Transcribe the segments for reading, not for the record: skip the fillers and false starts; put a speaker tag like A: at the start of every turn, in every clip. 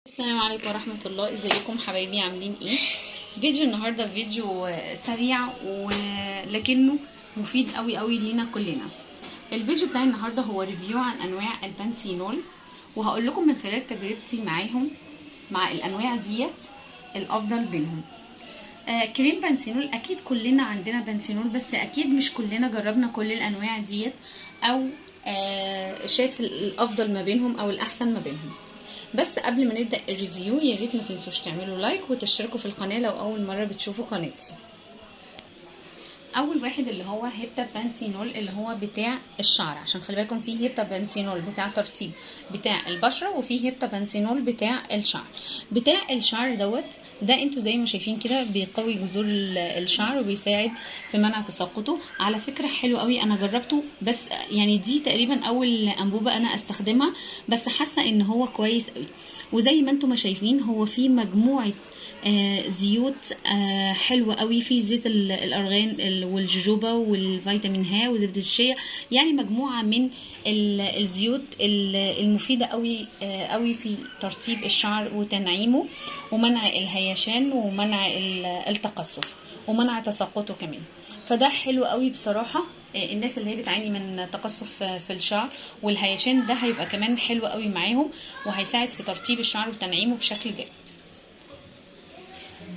A: السلام عليكم ورحمة الله. ازيكم حبايبي؟ عاملين ايه؟ فيديو النهاردة فيديو سريع ولكنه مفيد قوي قوي لينا كلنا. الفيديو بتاع النهاردة هو ريفيو عن انواع البانسينول، وهقول لكم من خلال تجربتي معاهم مع الانواع ديت الافضل بينهم. كريم بانسينول اكيد كلنا عندنا بانسينول، بس اكيد مش كلنا جربنا كل الانواع ديت او شايف الافضل ما بينهم او الاحسن ما بينهم. بس قبل ما نبدأ الريفيو يا ريت ما تنسوش تعملوا لايك وتشتركوا في القناة لو أول مرة بتشوفوا قناتي. اول واحد اللي هو هيبتا بانسينول اللي هو بتاع الشعر، عشان خلي بالكم فيه هيبتا بانسينول بتاع ترطيب بتاع البشره، وفيه هيبتا بانسينول بتاع الشعر. بتاع الشعر ده انتوا زي ما شايفين كده بيقوي جذور الشعر وبيساعد في منع تساقطه. على فكره حلو قوي، انا جربته، بس يعني دي تقريبا اول انبوبه انا استخدمها، بس حاسه ان هو كويس قوي. وزي ما انتوا ما شايفين هو فيه مجموعه زيوت حلوه قوي، في زيت الارغان والجوجوبا والفيتامين ه وزبده الشيا، يعني مجموعه من الزيوت المفيده قوي قوي في ترطيب الشعر وتنعيمه ومنع الهيشان ومنع التقصف ومنع تساقطه كمان. فده حلو قوي بصراحه. الناس اللي هي بتعاني من تقصف في الشعر والهيشان ده هيبقى كمان حلو قوي معاهم، وهيساعد في ترطيب الشعر وتنعيمه بشكل جيد.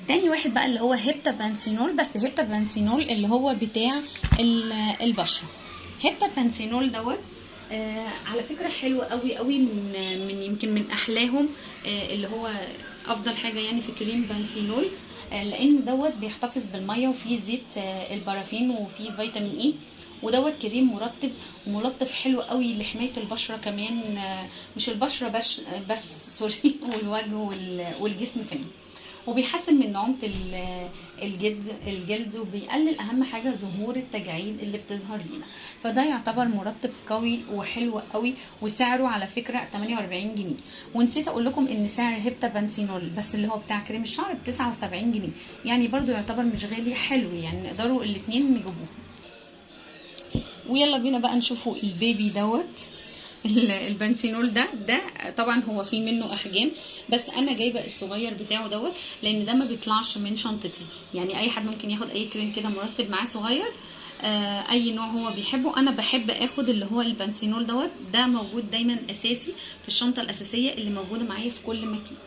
A: تاني واحد بقى اللي هو هيبتا بانسينول، بس هيبتا بانسينول اللي هو بتاع البشره. هيبتا بانسينول على فكره حلو قوي قوي، من يمكن من احلاهم اللي هو افضل حاجه يعني في كريم بانسينول، لان بيحتفظ بالميه وفيه زيت البارافين وفيه فيتامين اي، كريم مرطب وملطف حلو قوي لحمايه البشره كمان، مش البشره بس سوري والوجه والجسم كمان، وبيحسن من نعومة الجلد وبيقلل اهم حاجة ظهور التجاعيد اللي بتظهر لينا. فده يعتبر مرطب قوي وحلو قوي، وسعره على فكرة 48 جنيه. ونسيت اقول لكم ان سعر هيبتا بانسينول بس اللي هو بتاع كريم الشعر ب 79 جنيه، يعني برضو يعتبر مش غالي، حلو يعني نقدروا الاتنين نجيبوه. ويلا بينا بقى نشوفوا البيبي البنسينول ده طبعا هو فيه منه احجام، بس انا جايبه الصغير بتاعه لان ده ما بيطلعش من شنطتي، يعني اي حد ممكن ياخد اي كريم كده مرطب معاه صغير، اي نوع هو بيحبه. انا بحب اخد اللي هو البنسينول ده موجود دايما اساسي في الشنطه الاساسيه اللي موجوده معايا في كل مكان.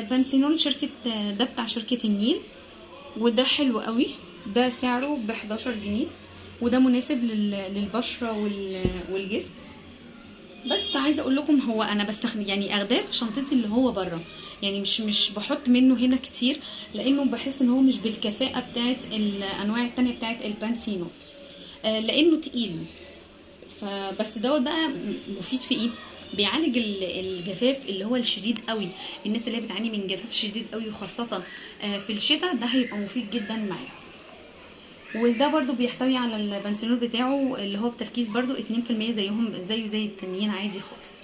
A: بنسينول شركه ده بتاع شركه النيل، وده حلو قوي، ده سعره ب 11 جنيه، وده مناسب للبشره والجسم. بس عايزه اقول لكم هو انا بستخدم يعني اخداه في شنطتي اللي هو بره، يعني مش بحط منه هنا كتير، لانه بحس ان هو مش بالكفاءه بتاعت الانواع التانية بتاعت البانسينو، لانه تقيل. فبس بقى مفيد في ايه؟ بيعالج الجفاف اللي هو الشديد قوي، الناس اللي هي بتعاني من جفاف شديد قوي وخاصه في الشتاء، ده هيبقى مفيد جدا معاهم. وده برضو بيحتوي على البنسينول بتاعه اللي هو بتركيز برضو 2% زي التانيين عادي خالص.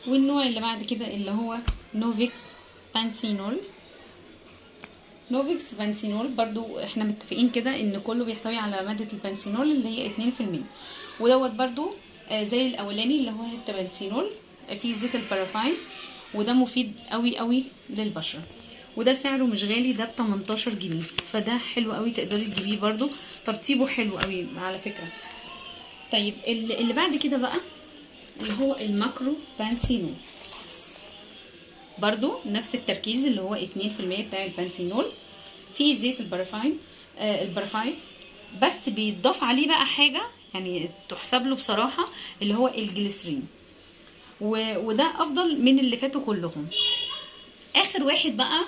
A: والنوع اللي بعد كده اللي هو نوفيكس بانسينول. نوفيكس بانسينول برضو احنا متفقين كده ان كله بيحتوي على مادة البانسينول اللي هي 2%، برضو زي الاولاني اللي هو هيبتا بانسينول فيه زيت البارافين، وده مفيد قوي قوي للبشرة، وده سعره مش غالي، ده ب 18 جنيه، فده حلو قوي تقدري تجيبيه، برضو ترطيبه حلو قوي على فكرة. طيب اللي بعد كده بقى اللي هو الماكرو بانسينول، برضو نفس التركيز اللي هو 2% بتاع البانسينول، فيه زيت البرافاين، بس بيتضاف عليه بقى حاجة يعني تحسب له بصراحة اللي هو الجليسرين، وده افضل من اللي فاتوا كلهم. اخر واحد بقى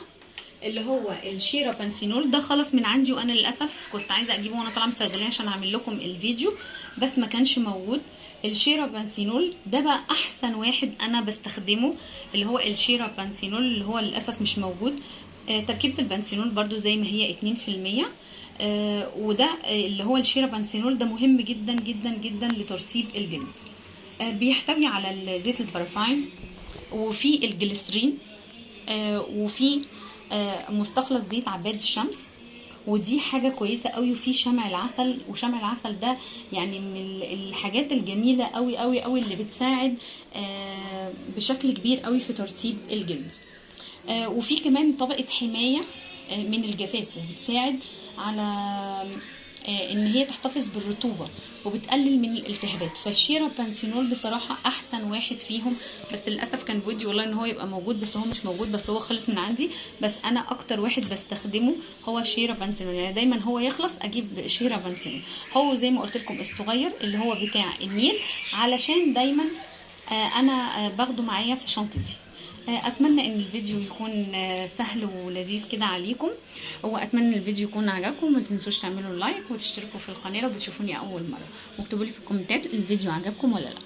A: اللي هو الشيرا بانسينول، ده خلص من عندي، وانا للاسف كنت عايزه اجيبه وانا طالعه من الصيدليه عشان اعمل لكم الفيديو، بس ما كانش موجود. الشيرا بانسينول ده بقى احسن واحد انا بستخدمه، اللي هو الشيرا بانسينول اللي هو للاسف مش موجود. تركيبه البانسينول برضو زي ما هي 2%، وده اللي هو الشيرا بانسينول ده مهم جدا جدا جدا لترطيب الجلد. بيحتوي على زيت البارافين وفي الجليسرين، وفي مستخلص زيت عباد الشمس، ودي حاجه كويسه قوي. وفي شمع العسل، وشمع العسل ده يعني من الحاجات الجميله قوي قوي قوي اللي بتساعد بشكل كبير قوي في ترطيب الجلد. وفي كمان طبقه حمايه من الجفاف، وبتساعد على ان هي تحتفظ بالرطوبه وبتقلل من الالتهابات. فالشيرا بانسينول بصراحه احسن واحد فيهم. بس للاسف كان بودي والله ان هو يبقى موجود، بس هو مش موجود، بس هو خلص من عندي. بس انا اكتر واحد بستخدمه هو شيرا بانسينول، يعني دايما هو يخلص اجيب شيرا بانسينول. هو زي ما قلت لكم الصغير اللي هو بتاع النيل، علشان دايما انا باخده معايا في شنطتي. اتمنى ان الفيديو يكون سهل ولذيذ كده عليكم، واتمنى ان الفيديو يكون عجبكم. ما تنسوش تعملوا لايك وتشتركوا في القناه لو بتشوفوني اول مره، واكتبوا لي في الكومنتات الفيديو عجبكم ولا لا.